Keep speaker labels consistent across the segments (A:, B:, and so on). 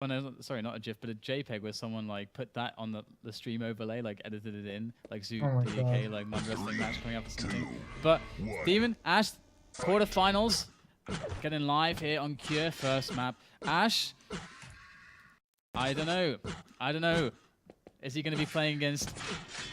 A: Oh, no, sorry, not a GIF, but a JPEG where someone like put that on the stream overlay, like edited it in, like Zoo
B: Oh my
A: PDK,
B: God.
A: like mud wrestling match coming up or something. But dem0n, Ash, quarterfinals, getting live here on Cure, first map. Ash, I don't know. Is he going to be playing against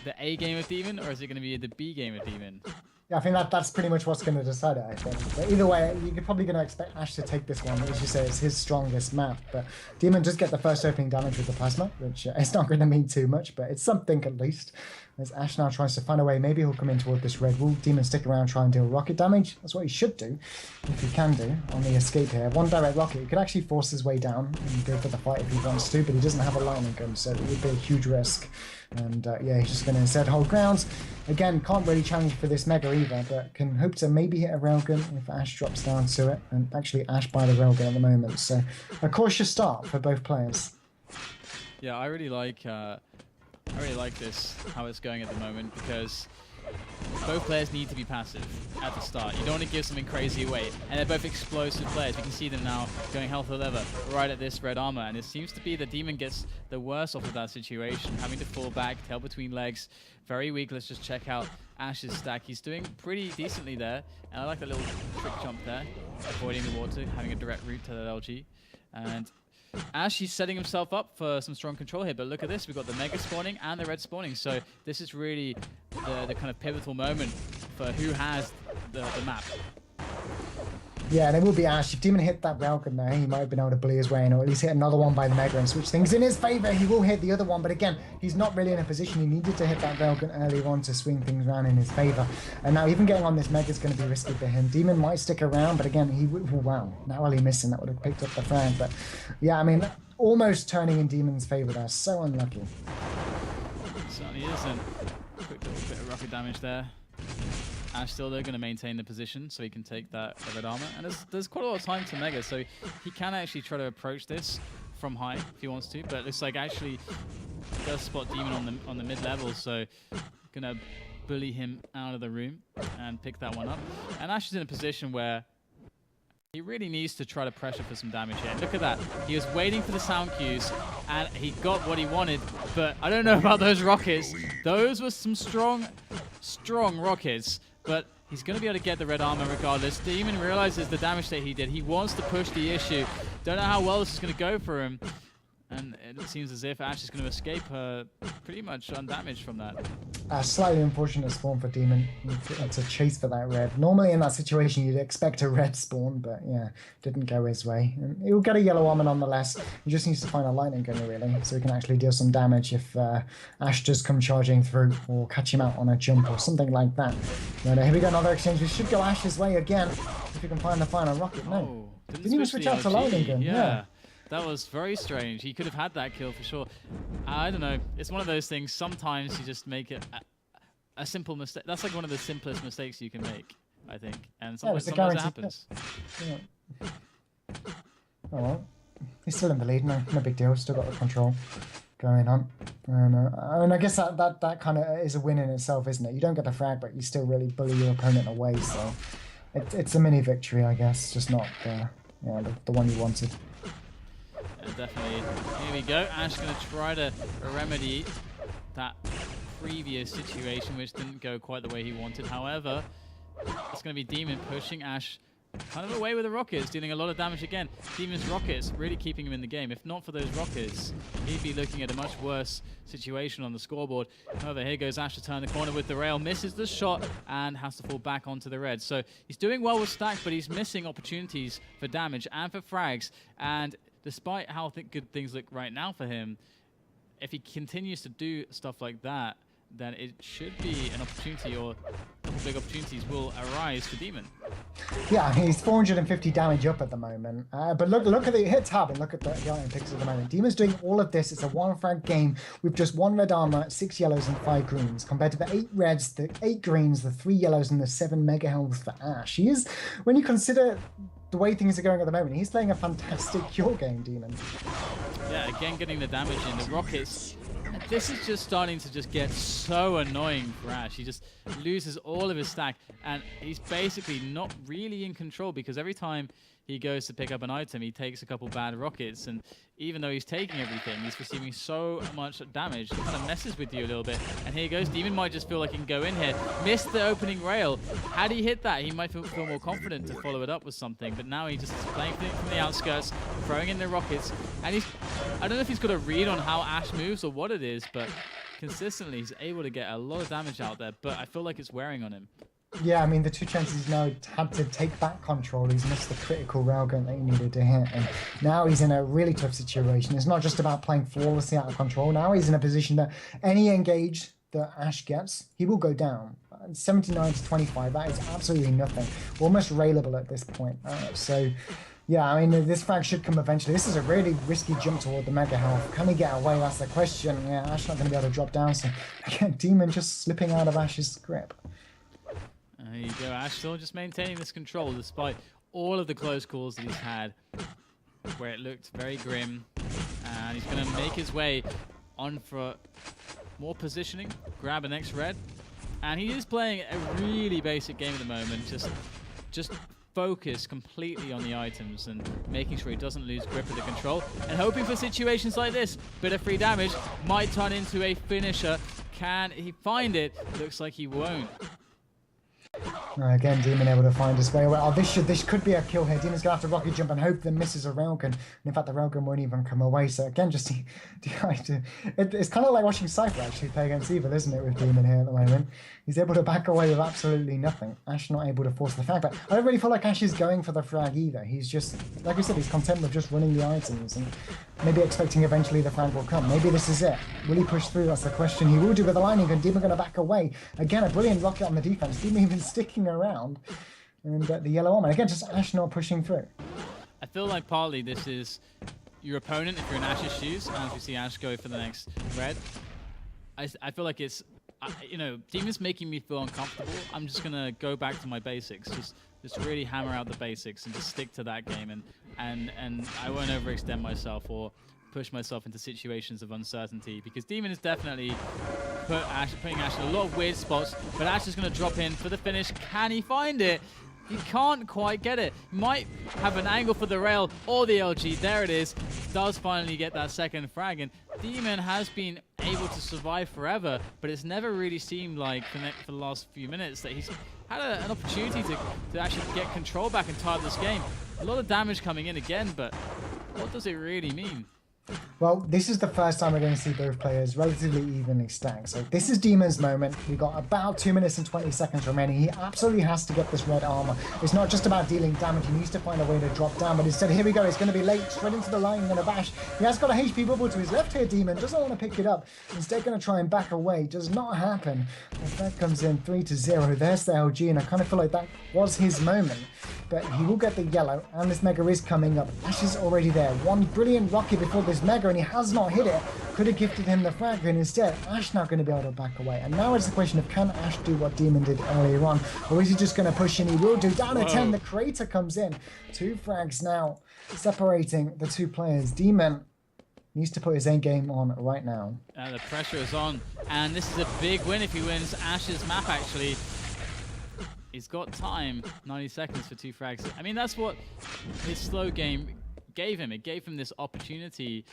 A: the A game of dem0n, or is it going to be the B game of dem0n?
B: Yeah, I think that's pretty much what's going to decide it, I think. But either way, you're probably going to expect Ash to take this one. As you say, it's his strongest map. But dem0n does get the first opening damage with the plasma, which it's not going to mean too much, but it's something at least. As Ash now tries to find a way, maybe he'll come in toward this red wall. dem0n stick around, try and deal rocket damage. That's what he should do, if he can do, on the escape here. One direct rocket, he could actually force his way down and go for the fight if he wants to, but he doesn't have a lightning gun, so it would be a huge risk. And yeah, he's just going to instead hold grounds. Again, can't really challenge for this mega either, but can hope to maybe hit a railgun if Ash drops down to it. And actually Ash by the railgun at the moment, so a cautious start for both players.
A: Yeah, I really like this, how it's going at the moment, because both players need to be passive at the start. You don't want to give something crazy away. And they're both explosive players. We can see them now going hell for leather right at this red armor. And it seems to be that dem0n gets the worst off of that situation, having to fall back, tail between legs. Very weak. Let's just check out Ash's stack. He's doing pretty decently there. And I like that little trick jump there, avoiding the water, having a direct route to that LG. And Ash, he's setting himself up for some strong control here, but look at this. We've got the mega spawning and the red spawning. So this is really the kind of pivotal moment for who has the map.
B: Yeah, and it will be Ash. If dem0n hit that railgun there, he might have been able to bully his way in, or at least hit another one by the mega and switch things in his favor. He will hit the other one, but again, he's not really in a position. He needed to hit that railgun earlier on to swing things around in his favor. And now even getting on this mega is going to be risky for him. dem0n might stick around, but again, he would, wow, narrowly missing. That would have picked up the frag. But yeah, I mean, almost turning in dem0n's favor there. So unlucky.
A: It certainly isn't. Quick little bit of rocket damage there. Ash still though going to maintain the position so he can take that red armor, and there's quite a lot of time to mega, so he can actually try to approach this from high if he wants to, but it looks like actually does spot dem0n on the mid level, so gonna bully him out of the room and pick that one up. And Ash is in a position where he really needs to try to pressure for some damage here. Look at that. He was waiting for the sound cues, and he got what he wanted, but I don't know about those rockets. Those were some strong rockets, but he's going to be able to get the red armor regardless. dem0n realizes the damage that he did. He wants to push the issue. Don't know how well this is going to go for him. And it seems as if Ash is going to escape pretty much undamaged from that.
B: Slightly unfortunate spawn for dem0n. It's a chase for that red. Normally in that situation you'd expect a red spawn, but yeah, didn't go his way. And he'll get a yellow armor nonetheless. He just needs to find a lightning gun really, so he can actually deal some damage if Ash does come charging through or catch him out on a jump or something like that. But here we go, another exchange. We should go Ash's way again if we can find the final rocket. No. Didn't even switch out to lightning gun. Yeah.
A: That was very strange. He could have had that kill for sure. I don't know. It's one of those things. Sometimes you just make it a simple mistake. That's like one of the simplest mistakes you can make, I think. And sometimes it happens.
B: Yeah. Oh well. He's still in the lead. No big deal. Still got the control going on. And I guess that kind of is a win in itself, isn't it? You don't get the frag, but you still really bully your opponent away. So it's a mini victory, I guess. Just not the one you wanted.
A: Definitely. Here we go. Ash going to try to remedy that previous situation, which didn't go quite the way he wanted. However, it's going to be dem0n pushing Ash kind of away with the rockets, dealing a lot of damage again. dem0n's rockets really keeping him in the game. If not for those rockets, he'd be looking at a much worse situation on the scoreboard. However, here goes Ash to turn the corner with the rail, misses the shot, and has to fall back onto the red. So he's doing well with stack, but he's missing opportunities for damage and for frags. And despite how good things look right now for him, if he continues to do stuff like that, then it should be an opportunity, or a couple big opportunities will arise for dem0n.
B: Yeah, he's 450 damage up at the moment. But look at the hit tab and look at the item picks at the moment. dem0n's doing all of this. It's a one frag game with just 1 red armor, 6 yellows, and 5 greens, compared to the 8 reds, the 8 greens, the 3 yellows, and the 7 mega health for Ash. He is, when you consider the way things are going at the moment, he's playing a fantastic cure game, dem0n.
A: Yeah, again getting the damage in. The rockets. This is just starting to just get so annoying for Ash. He just loses all of his stack, and he's basically not really in control, because every time he goes to pick up an item, he takes a couple bad rockets, and even though he's taking everything, he's receiving so much damage. It kind of messes with you a little bit. And here he goes. Demon might just feel like he can go in here. Missed the opening rail. Had he hit that, he might feel more confident to follow it up with something. But now he just is playing from the outskirts, throwing in the rockets. And I don't know if he's got a read on how Ash moves or what it is, but consistently he's able to get a lot of damage out there. But I feel like it's wearing on him.
B: Yeah, I mean, the 2 chances he's now had to take back control. He's missed the critical railgun that he needed to hit. And now he's in a really tough situation. It's not just about playing flawlessly out of control. Now he's in a position that any engage that Ash gets, he will go down. 79 to 25, that is absolutely nothing. Almost railable at this point. So, yeah, I mean, this frag should come eventually. This is a really risky jump toward the Mega Health. Can he get away? That's the question. Yeah, Ash not going to be able to drop down. So, again, Demon just slipping out of Ash's grip.
A: There you go, Ash still just maintaining this control despite all of the close calls that he's had, where it looked very grim. And he's going to make his way on for more positioning, grab a next red. And he is playing a really basic game at the moment, just focus completely on the items and making sure he doesn't lose grip of the control. And hoping for situations like this, bit of free damage, might turn into a finisher. Can he find it? Looks like he won't.
B: Again, Demon able to find his way away. Oh, this could be a kill here. Demon's going to have to rocket jump and hope that misses a railgun. And in fact, the railgun won't even come away. So again, just it's kind of like watching Cypher actually play against Evil, isn't it, with Demon here at the moment? He's able to back away with absolutely nothing. Ash not able to force the frag, but I don't really feel like Ash is going for the frag either. He's just, like I said, he's content with just running the items and maybe expecting eventually the frag will come. Maybe this is it. Will he push through? That's the question. He will do with the lightning gun. Demon going to back away. Again, a brilliant rocket on the defense. Demon even sticking around. And the yellow armor. Again, just Ash not pushing through.
A: I feel like partly this is your opponent if you're in Ash's shoes, and as we see Ash go for the next red. I feel like it's, you know, Demon's making me feel uncomfortable. I'm just going to go back to my basics. Just really hammer out the basics and just stick to that game. And I won't overextend myself or push myself into situations of uncertainty, because Demon is definitely putting Ash in a lot of weird spots, but Ash is going to drop in for the finish. Can he find it? He can't quite get it. Might have an angle for the rail or the LG. There it is. Does finally get that second frag. And Demon has been able to survive forever, but it's never really seemed like for the last few minutes that he's had an opportunity to actually get control back and tie up this game. A lot of damage coming in again, but what does it really mean?
B: Well, this is the first time we're going to see both players relatively evenly stacked. So this is Demon's moment. We've got about 2 minutes and 20 seconds remaining. He absolutely has to get this red armor. It's not just about dealing damage. He needs to find a way to drop down. But instead, here we go. It's going to be late. Straight into the line and a bash. He has got a HP bubble to his left here, Demon. Doesn't want to pick it up. Instead, going to try and back away. Does not happen. As that comes in 3-0. There's the LG. And I kind of feel like that was his moment. But he will get the yellow, and this Mega is coming up. Ash is already there. One brilliant rocket before this Mega, and he has not hit it. Could have gifted him the frag, and instead, Ash not going to be able to back away. And now it's the question of, can Ash do what Demon did earlier on? Or is he just going to push in? He will do. Down to 10, the crater comes in. 2 frags now, separating the 2 players. Demon needs to put his own game on right now.
A: The pressure is on, and this is a big win if he wins Ash's map, actually. He's got time, 90 seconds for 2 frags. I mean, that's what his slow game gave him. It gave him this opportunity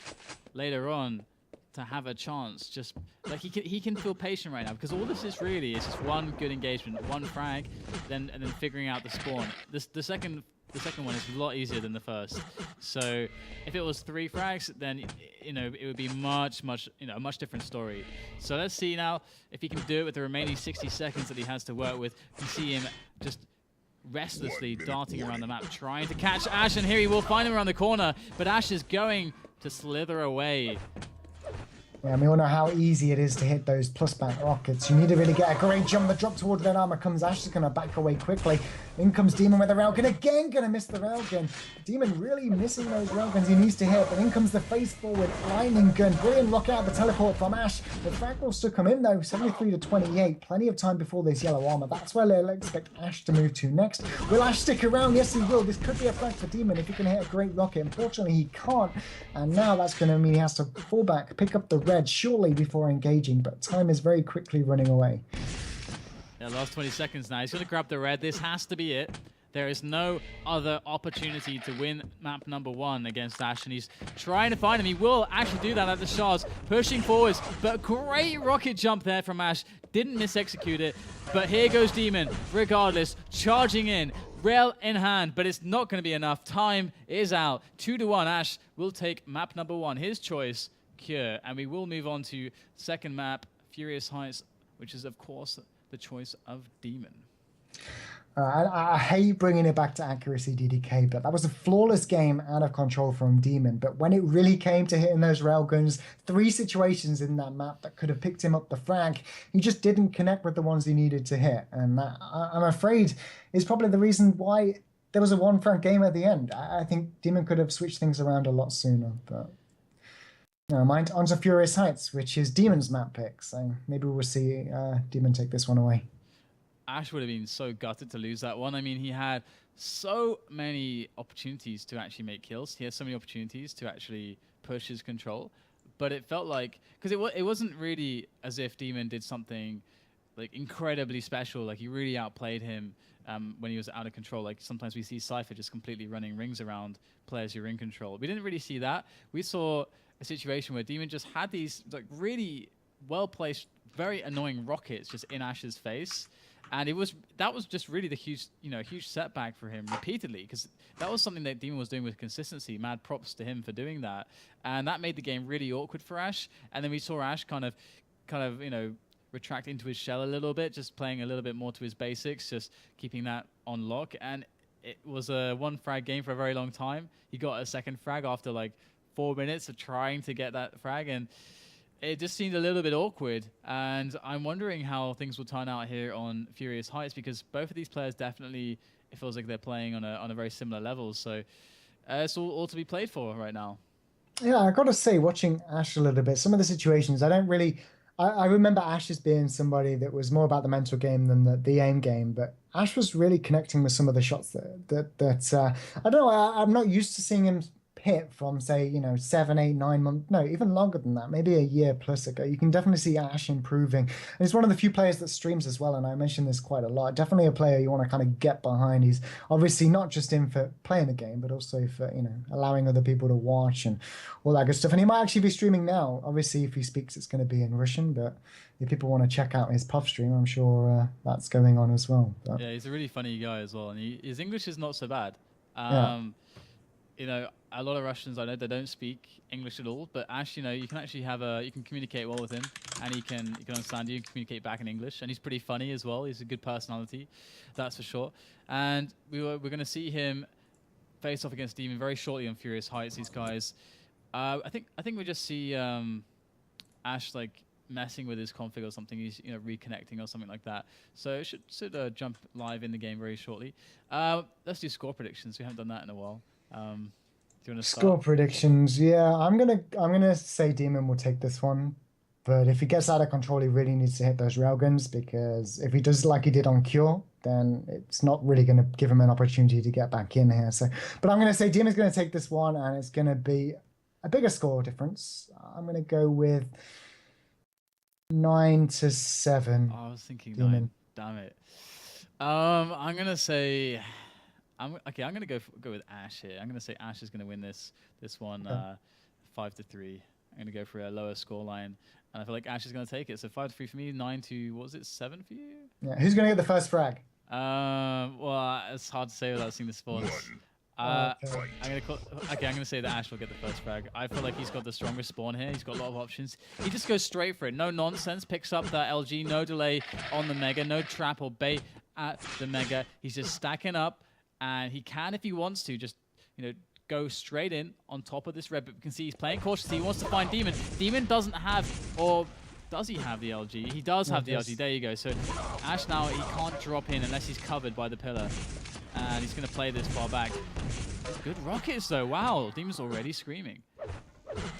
A: later on to have a chance. Just like he can feel patient right now, because all this is really is just one good engagement, 1 frag, and then figuring out the spawn. The second one is a lot easier than the first. So if it was 3 frags, then it would be a much different story. So let's see now if he can do it with the remaining 60 seconds that he has to work with. You can see him just restlessly darting around the map, trying to catch Ash, and here he will find him around the corner, but Ash is going to slither away.
B: Yeah, we all know how easy it is to hit those plus back rockets. You need to really get a great jump. The drop towards red armor comes. Ash is going to back away quickly. In comes Demon with the railgun. Again, going to miss the railgun. Demon really missing those railguns he needs to hit. But in comes the face forward lightning gun. Brilliant rocket out the teleport from Ash. The frag will still come in though. 73-28. Plenty of time before this yellow armor. That's where they'll expect Ash to move to next. Will Ash stick around? Yes, he will. This could be a frag for Demon if he can hit a great rocket. Unfortunately, he can't. And now that's going to mean he has to fall back, pick up the red, surely before engaging. But time is very quickly running away.
A: Yeah, last 20 seconds now. He's going to grab the red. This has to be it. There is no other opportunity to win map number 1 against Ash, and he's trying to find him. He will actually do that at the shards, pushing forwards, but great rocket jump there from Ash. Didn't mis-execute it, but here goes dem0n, regardless, charging in, rail in hand, but it's not going to be enough. Time is out. 2-1, Ash will take map number 1, his choice, Cure, and we will move on to second map, Furious Heights, which is, of course, the choice of dem0n.
B: I hate bringing it back to accuracy, DDK, but that was a flawless game out of control from dem0n. But when it really came to hitting those railguns, 3 situations in that map that could have picked him up the frag, he just didn't connect with the ones he needed to hit. And that, I'm afraid, is probably the reason why there was a 1-frag game at the end. I think dem0n could have switched things around a lot sooner. But never mind. On to Furious Heights, which is dem0n's map pick. So maybe we'll see dem0n take this one away.
A: Ash would have been so gutted to lose that one. I mean, he had so many opportunities to actually make kills. He had so many opportunities to actually push his control. But it felt like, because it wasn't really as if dem0n did something like incredibly special. Like he really outplayed him when he was out of control. Like sometimes we see Cypher just completely running rings around players who are in control. We didn't really see that. We saw a situation where dem0n just had these like really well-placed, very annoying rockets just in Ash's face. And that was just really the huge setback for him repeatedly, because that was something that dem0n was doing with consistency. Mad props to him for doing that, and that made the game really awkward for Ash. And then we saw Ash kind of retract into his shell a little bit, just playing a little bit more to his basics, just keeping that on lock. And it was a 1-frag game for a very long time. He got a second frag after like 4 minutes of trying to get that frag, and it just seemed a little bit awkward, and I'm wondering how things will turn out here on Furious Heights, because both of these players definitely, it feels like they're playing on a very similar level. So it's all to be played for right now.
B: Yeah, I got to say, watching Ash a little bit, some of the situations, I remember Ash as being somebody that was more about the mental game than the aim game, but Ash was really connecting with some of the shots that I don't know, I'm not used to seeing him hit from, say, 7, 8, 9 months, no, even longer than that, maybe a year plus ago. You can definitely see Ash improving. And he's one of the few players that streams as well, and I mention this quite a lot. Definitely a player you want to kind of get behind. He's obviously not just in for playing the game, but also for, allowing other people to watch and all that good stuff. And he might actually be streaming now. Obviously, if he speaks, it's going to be in Russian, but if people want to check out his puff stream, I'm sure that's going on as well. But
A: yeah, he's a really funny guy as well, and his English is not so bad. A lot of Russians, I know, they don't speak English at all, but Ash, you can actually you can communicate well with him, and he can understand you and communicate back in English, and he's pretty funny as well. He's a good personality, that's for sure. And we're going to see him face off against dem0n very shortly on Furious Heights. These guys, I think we just see Ash like messing with his config or something. He's reconnecting or something like that. So it should jump live in the game very shortly. Let's do score predictions. We haven't done that in a while. Do you want to start?
B: Score predictions, yeah. I'm gonna say dem0n will take this one, but if he gets out of control, he really needs to hit those railguns, because if he does like he did on Cure, then it's not really gonna give him an opportunity to get back in here. So, but I'm gonna say dem0n's gonna take this one, and it's gonna be a bigger score difference. I'm gonna go with 9-7.
A: Oh, I was thinking
B: dem0n.
A: 9. Damn it. I'm gonna say. I'm gonna go with Ash here. I'm gonna say Ash is gonna win this one 5-3. I'm gonna go for a lower score line, and I feel like Ash is gonna take it. So 5-3 for me, 9-7 for you?
B: Yeah. Who's gonna get the first frag?
A: Well, it's hard to say without seeing the spawns. I'm gonna say that Ash will get the first frag. I feel like he's got the stronger spawn here. He's got a lot of options. He just goes straight for it. No nonsense. Picks up that LG. No delay on the Mega. No trap or bait at the Mega. He's just stacking up. And he can, if he wants to, just go straight in on top of this red. But we can see he's playing cautiously. He wants to find dem0n. dem0n doesn't have, or does he have the LG? He does have the LG. There you go. So Ash now, he can't drop in unless he's covered by the pillar. And he's going to play this far back. Good rockets, though. Wow, dem0n's already screaming.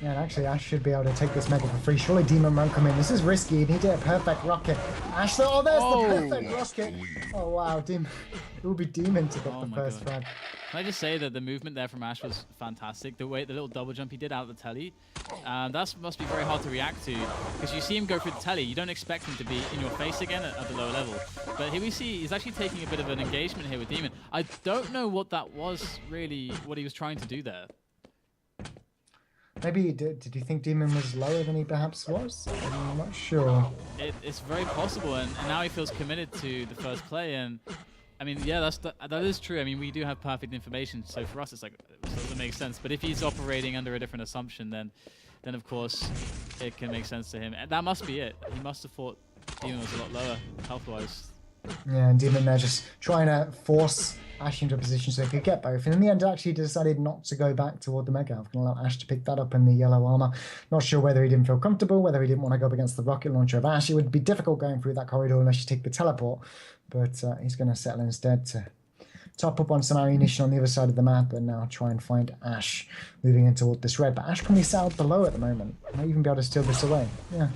B: Yeah, and actually Ash should be able to take this Mega for free. Surely dem0n won't come in. This is risky, and he did a perfect rocket. Ash, there's the perfect rocket. Oh, wow, it will be dem0n to get the first frag.
A: Can I just say that the movement there from Ash was fantastic. The little double jump he did out of the telly, that must be very hard to react to, because you see him go through the telly, you don't expect him to be in your face again at the lower level. But here we see he's actually taking a bit of an engagement here with Demon. I don't know what that was really, what he was trying to do there.
B: Maybe, did you think Demon was lower than he perhaps was? I'm not sure.
A: It's very possible, and now he feels committed to the first play, and I mean, yeah, that is true. I mean, we do have perfect information, so for us, it's like, it doesn't make sense. But if he's operating under a different assumption, then of course, it can make sense to him. And that must be it. He must have thought Demon was a lot lower, health-wise.
B: Yeah, and Demon there just trying to force Ash into a position so he could get both. And in the end, actually decided not to go back toward the Mega. I'm going to allow Ash to pick that up in the yellow armor. Not sure whether he didn't feel comfortable, whether he didn't want to go up against the rocket launcher of Ash. It would be difficult going through that corridor unless you take the teleport. But he's going to settle instead to top up on some ammunition on the other side of the map and now try and find Ash moving in toward this red. But Ash can be sat out below at the moment. Might even be able to steal this away. Yeah.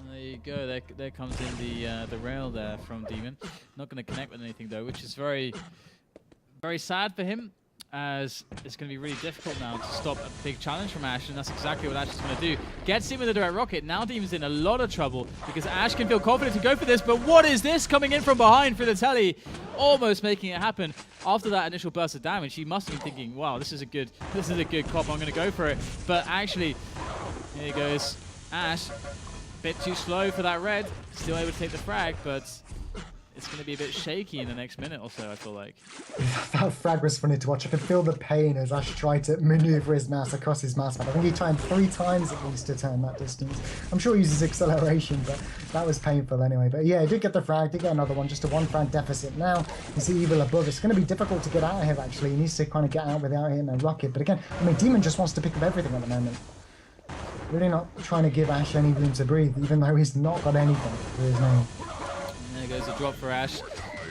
A: There you go. There comes in the rail there from Demon. Not going to connect with anything though, which is very, very sad for him, as it's going to be really difficult now to stop a big challenge from Ash, and that's exactly what Ash is going to do. Gets him with a direct rocket. Now Demon's in a lot of trouble because Ash can feel confident to go for this, but what is this coming in from behind for the telly? Almost making it happen. After that initial burst of damage, he must have been thinking, wow, this is a good cop, I'm going to go for it. But actually, here he goes. Ash, bit too slow for that red, still able to take the frag, but it's going to be a bit shaky in the next minute or so, I feel like.
B: That frag was funny to watch. I could feel the pain as Ash tried to maneuver his mouse across his mouse pad. I think he tried 3 times at least to turn that distance. I'm sure he uses acceleration, but that was painful anyway. But yeah, he did get the frag, did get another one, just a 1 frag deficit. Now, you see Evil above. It's going to be difficult to get out of here, actually. He needs to kind of get out without hitting a rocket. But again, I mean, Demon just wants to pick up everything at the moment. Really not trying to give Ash any room to breathe, even though he's not got anything for his name.
A: There goes a drop for Ash.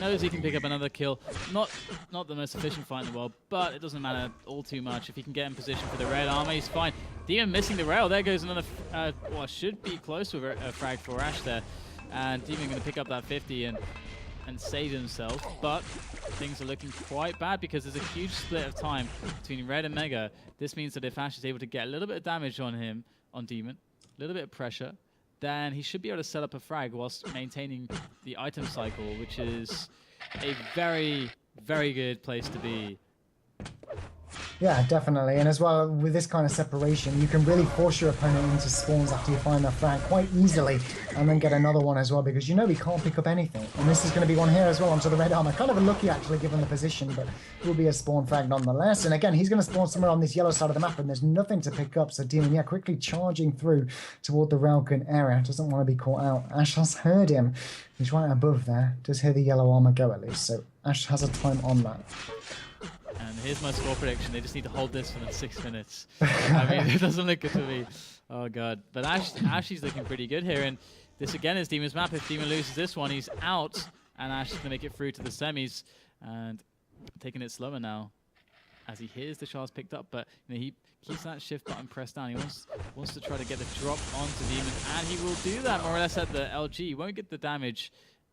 A: Knows he can pick up another kill. Not the most efficient fight in the world, but it doesn't matter all too much. If he can get in position for the red armor, he's fine. Demon missing the rail. There goes another, well, should be close to a frag for Ash there. And Demon going to pick up that 50 and save himself. But things are looking quite bad because there's a huge split of time between red and Mega. This means that if Ash is able to get a little bit of damage on him, on Demon, a little bit of pressure, then he should be able to set up a frag whilst maintaining the item cycle, which is a very, very good place to be.
B: Yeah, definitely. And as well, with this kind of separation, you can really force your opponent into spawns after you find that frag quite easily, and then get another one as well, because you know he can't pick up anything. And this is going to be one here as well onto the red armor. Kind of unlucky, actually, given the position, but it will be a spawn frag nonetheless. And again, he's going to spawn somewhere on this yellow side of the map, and there's nothing to pick up. So Demon, yeah, quickly charging through toward the railgun area. Doesn't want to be caught out. Ash has heard him. He's right above there. Does hear the yellow armor go at least. So Ash has a time on that.
A: And here's my score prediction. They just need to hold this for the 6 minutes. I mean, it doesn't look good to me. Oh, God. But Ash is looking pretty good here. And this, again, is Demon's map. If Demon loses this one, he's out. And Ash is going to make it through to the semis. And taking it slower now as he hears the shards picked up. But you know, he keeps that shift button pressed down. He wants to try to get the drop onto Demon. And he will do that more or less at the LG. He won't get the damage,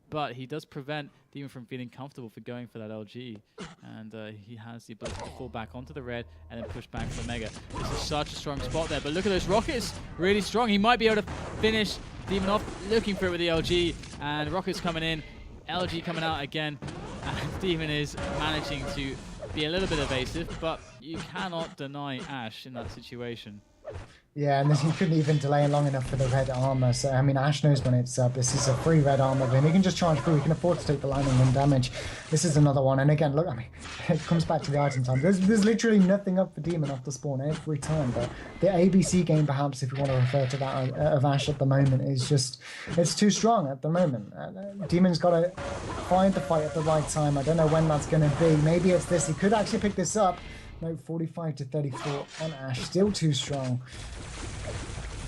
A: but he does prevent Demon from feeling comfortable for going for that LG. And he has the ability to fall back onto the red and then push back for Mega. This is such a strong spot there, but look at those rockets, really strong. He might be able to finish Demon off, looking for it with the LG, and rockets coming in, LG coming out again, and Demon is managing to be a little bit evasive, but you cannot deny Ash in that situation.
B: Yeah, and then he couldn't even delay long enough for the red armor. So, I mean, Ash knows when it's up. This is a free red armor, but he can just charge through. He can afford to take the lightning and damage. This is another one. And again, look, I mean, it comes back to the item time. There's literally nothing up for Demon off the spawn every time. But the ABC game, perhaps, if you want to refer to that, of Ash at the moment, is just, it's too strong at the moment. Demon's got to find the fight at the right time. I don't know when that's going to be. Maybe it's this. He could actually pick this up. No, 45 to 34 on Ash. Still too strong.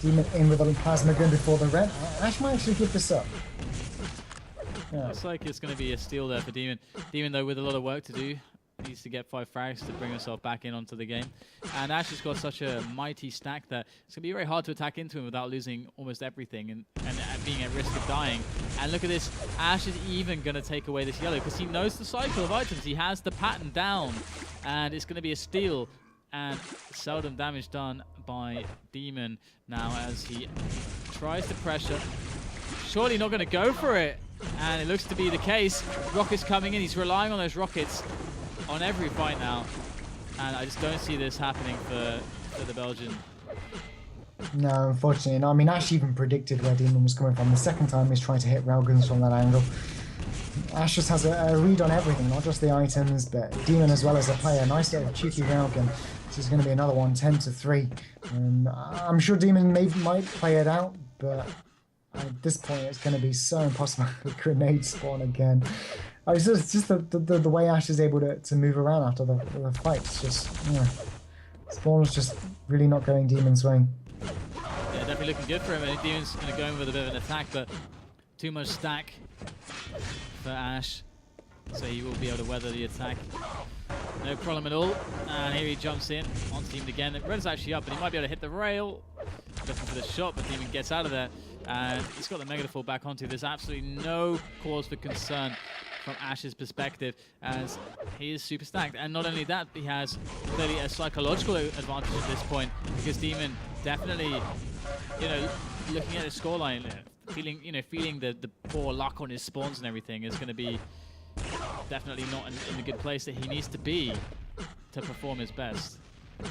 B: Demon in with a plasma gun before the red. Ash might actually give this up. Yeah.
A: Looks like it's going to be a steal there for Demon. Demon, though, with a lot of work to do, needs to get 5 frags to bring himself back in onto the game. And Ash has got such a mighty stack that it's going to be very hard to attack into him without losing almost everything. And being at risk of dying. And look at this, Ash is even going to take away this yellow because he knows the cycle of items. He has the pattern down, and it's going to be a steal. And seldom damage done by dem0n now as he tries to pressure. Surely not going to go for it. And it looks to be the case. Rockets coming in. He's relying on those rockets on every fight now. And I just don't see this happening for the Belgian.
B: No, unfortunately not. I mean, Ash even predicted where dem0n was coming from. The second time he's trying to hit railguns from that angle. Ash just has a read on everything, not just the items, but dem0n as well as a player. Nice little cheeky railgun. This is going to be another one, 10-3. I'm sure dem0n might play it out, but at this point it's going to be so impossible to grenade spawn again. It's just the way Ash is able to move around after the fight. It's just, yeah. Spawn's just really not going dem0n's way.
A: Yeah, definitely looking good for him. And dem0n's going to go in with a bit of an attack, but too much stack for Ash, so he will be able to weather the attack. No problem at all. And here he jumps in on dem0n again. Red's actually up, but he might be able to hit the rail. Looking for the shot, but dem0n gets out of there. And he's got the Mega to fall back onto. There's absolutely no cause for concern from Ash's perspective, as he is super stacked. And not only that, he has clearly a psychological advantage at this point, because dem0n definitely, you know, looking at his scoreline, feeling the poor luck on his spawns and everything is going to be definitely not in the good place that he needs to be to perform his best.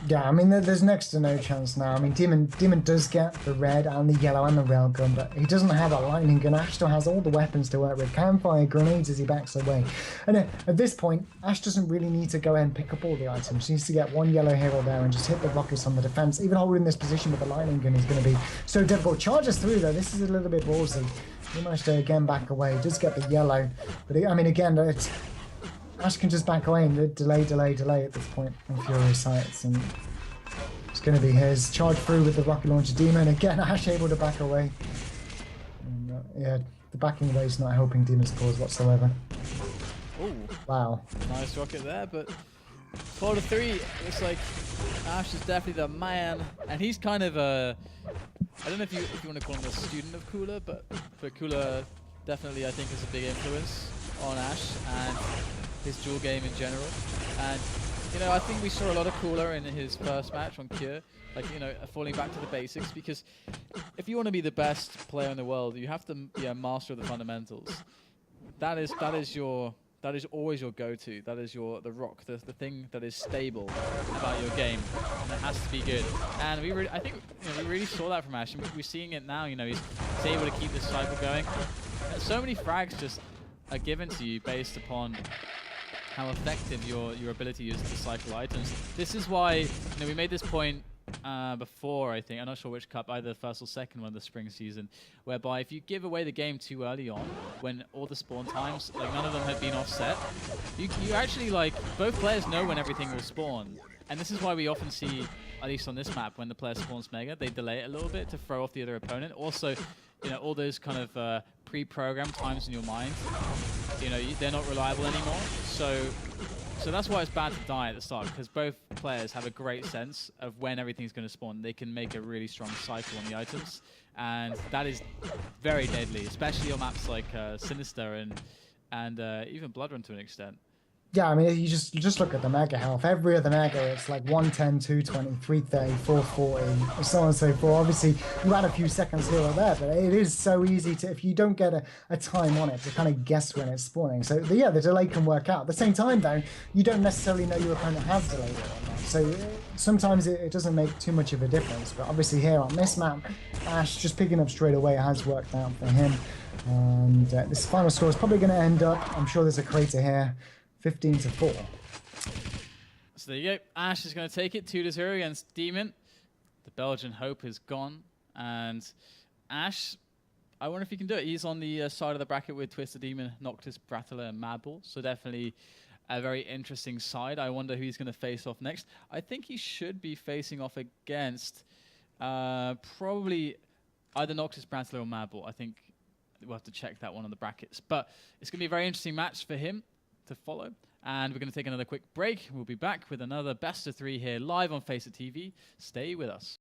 B: Yeah, I mean, there's next to no chance now. I mean, dem0n does get the red and the yellow and the railgun, but he doesn't have a lightning gun. Ash still has all the weapons to work with. Can fire grenades as he backs away. And at this point, Ash doesn't really need to go ahead and pick up all the items. He needs to get one yellow hero there and just hit the rockets on the defense. Even holding this position with the lightning gun is going to be so difficult. Charges through, though. This is a little bit ballsy. He managed to, again, back away. He does get the yellow. But, I mean, again, Ash can just back away and delay at this point on Furious Sights, and it's going to be his. Charge through with the rocket launcher dem0n. Again, Ash able to back away. And, yeah, the backing away is not helping dem0n's cause whatsoever.
A: Ooh,
B: wow.
A: Nice rocket there, but 4-3. Looks like Ash is definitely the man, and he's kind of a, I don't know if you want to call him a student of Cooler, but for Cooler, definitely I think is a big influence on Ash and his duel game in general. And you know, I think we saw a lot of Cooler in his first match on Cure, like, you know, falling back to the basics, because if you want to be the best player in the world, you have to be a master of the fundamentals. That is always your go-to. That is the rock, the thing that is stable about your game, and it has to be good. And I think we really saw that from Ash, and we're seeing it now. You know, he's able to keep this cycle going. So many frags just are given to you based upon how effective your ability is to cycle items. This is why, you know, we made this point before, I think, I'm not sure which cup, either the first or second one of the spring season, whereby if you give away the game too early on, when all the spawn times, like none of them have been offset, you actually, like, both players know when everything will spawn. And this is why we often see, at least on this map, when the player spawns Mega, they delay it a little bit to throw off the other opponent. Also, you know, all those kind of pre-programmed times in your mind, you know, they're not reliable anymore. So that's why it's bad to die at the start, because both players have a great sense of when everything's going to spawn. They can make a really strong cycle on the items, and that is very deadly, especially on maps like Sinister and even Bloodrun to an extent.
B: Yeah, I mean, you just look at the Mega health. Every other Mega, it's like 110, 220, 330, 440, so on and so forth. Obviously, you add a few seconds here or there, but it is so easy to, if you don't get a time on it, to kind of guess when it's spawning. So, yeah, the delay can work out. At the same time, though, you don't necessarily know your opponent has delayed it or not. So sometimes it doesn't make too much of a difference. But obviously here on this map, Ash just picking up straight away has worked out for him. And this final score is probably going to end up, I'm sure there's a crater here, 15-4.
A: So there you go. Ash is going to take it 2-0 against dem0n. The Belgian hope is gone. And Ash, I wonder if he can do it. He's on the side of the bracket with Twister, dem0n, Noctis, Brattler, and Madball. So definitely a very interesting side. I wonder who he's going to face off next. I think he should be facing off against probably either Noctis, Brattler, or Madball. I think we'll have to check that one on the brackets. But it's going to be a very interesting match for him to follow, and we're going to take another quick break. We'll be back with another best of 3 here live on FACEIT TV. Stay with us.